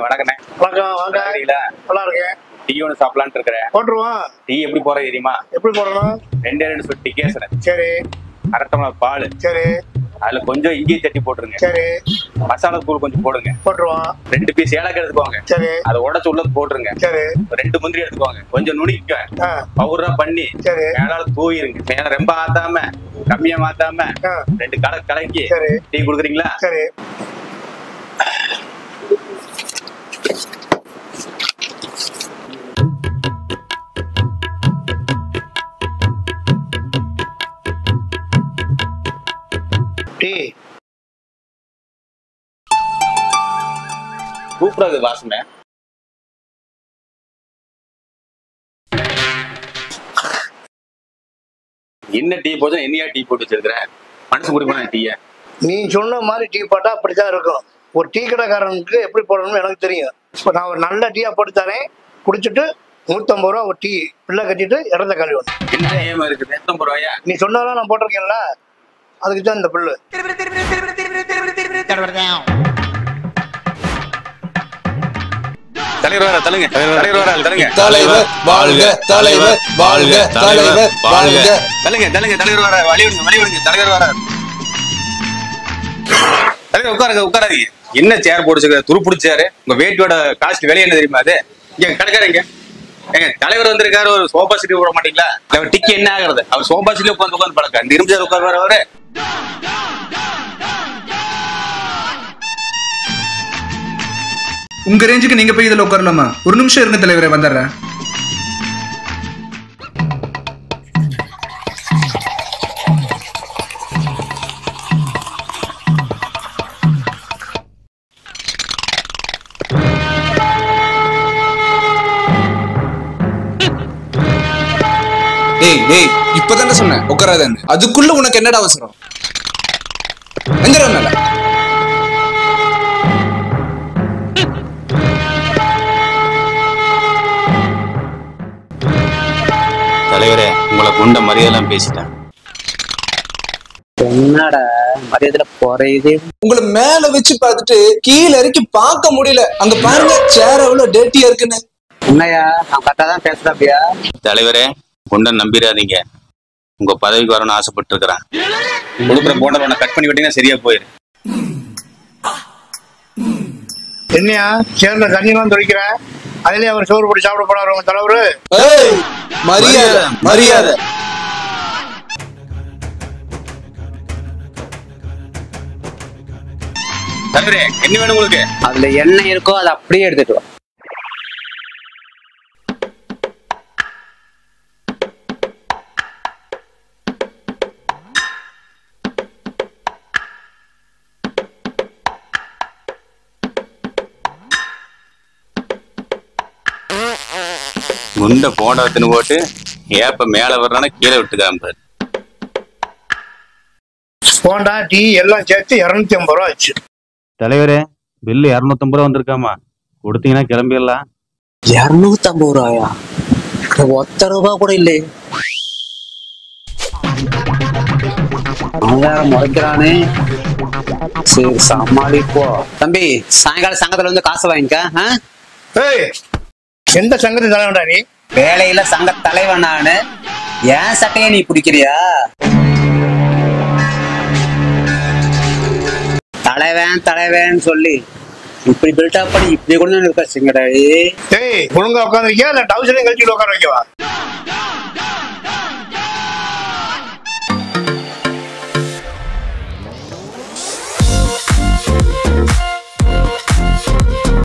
வணக்கண்ணே. வணக்கம். வாங்க. நல்லா இருக்கேன். டீ ஒன்று சாப்பிடலான்னு இருக்கிறேன். போட்டுருவோம். டீ எப்படி போறது தெரியுமா? எப்படி போடணும்? 2 சொட்டு டீ கேசன. சரி. 1/2 டம்ளர் பால். சரி. அதுல கொஞ்சம் இஞ்சி தட்டி போட்டுருங்க. சரி. மசாலா தூள் கொஞ்சம் போடுங்க. போட்டுருவோம். 2 பீஸ் ஏலக்காய் எடுத்துக்கோங்க. சரி. அதை உடச்சு உள்ளது போட்டுருங்க. சரி. 2 முந்திரி எடுத்துக்கோங்க. கொஞ்சம் நுணுக்கிக்க பவுடரா பண்ணி சரி மேலால தூவிருங்க. மேல ரொம்ப ஆத்தாம கம்மியா மாத்தாம 2 கலக்கி டீ குடுக்குறீங்களா? சரி. டீ சூப்பரா இருக்கு வாசனை. என்ன டீ போச்சா என்னையா டீ போட்டு வச்சிருக்கிற? மனசு குடிப்பா டீய. நீ சொன்ன மாதிரி டீ போட்டா அப்படித்தான் இருக்கும். ஒரு டீ கடைக்காரனுக்கு எப்படி போடணும்னு எனக்கு தெரியும். இப்போ நான் ஒரு நல்ல டீயா போட்டு தரேன். குடிச்சிட்டு 150 ரூபா ஒரு டீ பிள்ளை கட்டிட்டு இடத்த கழுவணும். என்ன ஏமா இருக்குது? 150 ரூபாயா? நீ சொன்னாலும் நான் போட்டிருக்கேன்ல, அதுக்கு தான் இந்த பிள்ளை. தலைவர் வர தள்ளுங்க. தலைவர் வர தள்ளுங்க. தலைவர் வாழ்க, தலைவர் வாழ்க, தலைவர் வாழ்க. தள்ளுங்க தள்ளுங்க. தலைவர் வர வழி விடுங்க, வழி விடுங்க. தலைவர் வர. தலைவர் உட்காருங்க, உட்காராதீங்க. என்ன சேர் போடுச்சுங்க? துரு பிடிச்சாரு. உங்க வேட்டியோட காஸ்ட் விலை என்ன தெரியுமா? அது இங்க கடைக்காரங்க. ஏங்க தலைவர் வந்திருக்காரு, ஒரு சோபா சீட் போட மாட்டீங்களா? அவர் டிக்கி என்ன ஆகுறது? அவர் சோபா சீட்ல உட்காந்து பழக்கம். இந்த இரும்பு சேர் உட்காருவாரு அவரு. உங்க ரேஞ்சுக்கு நீங்க போய் இதுல உட்காரலாமா? ஒரு நிமிஷம் இருங்க தலைவரே, வந்துடுறேன். டேய் டேய், இப்பதானே சொன்னேன் உட்காராதேன்னு. அதுக்குள்ள உனக்கு என்னடா அவசரம்? எங்கடா மேல? தலைவரே, உங்களை குண்ட மரியாதைலாம் பேசிட்டேன். என்னடா மரியாதையில குறையுது? உங்களை மேல வச்சு பார்த்துட்டு கீழே இறக்கி பார்க்க முடியல. அங்க பாருங்க சேர் எவ்வளவு டேட்டியா இருக்குன்னு. உன்னையா நான் கரெக்டா தான் பேசுறேன். தலைவரே, குண்டன் நம்பிடாதீங்க. உங்க பதவிக்கு வரணும்னு ஆசைப்பட்டு இருக்கிறேன். கொடுக்குற போண்டை கட் பண்ணி விட்டீங்கன்னா சரியா போயிரு. என்னையா சேர்ந்த தண்ணியெல்லாம் துடிக்கிறேன். அதுலயே அவர் சோறு போட்டு சாப்பிட போனாரு உங்க தலைவரு. மரியாதை மரியாதை. தலைவரே, என்ன வேணும் உங்களுக்கு? அதுல என்ன இருக்கோ அதை அப்படியே எடுத்துட்டு வா. முண்ட போண்டா போட்டு ஏப்ப மேல வர்றான கீழே விட்டுக்காம. போண்டா டீ எல்லாம் சேர்த்து 250 ரூபா ஆச்சு. தலைவரே, பில்லு 250 ரூபா வந்திருக்காமா. கொடுத்தீங்கன்னா கிளம்பிடலாம். 250 ரூபாயா? ஒத்த ரூபா கூட இல்லை. முறைக்கிறானே. சரி சமாளிப்போ. தம்பி, சாயங்காலம் சங்கத்துல வந்து காசு வாங்கிக்க. எந்த சங்கத்தை தலைவன்டா நீ? வேலையில சங்க தலைவன் நானு. ஏன் சட்டையை நீ பிடிக்கிறியா? தலைவன் தலைவன் சொல்லி இப்படி பில்டப் பண்ணி இப்படி கொண்டு இருக்க சிங்கடாடி. ஒழுங்கா உட்காந்துருக்கியா இல்ல டவுசரையும் கழிச்சுட்டு உட்கார வைக்கவா?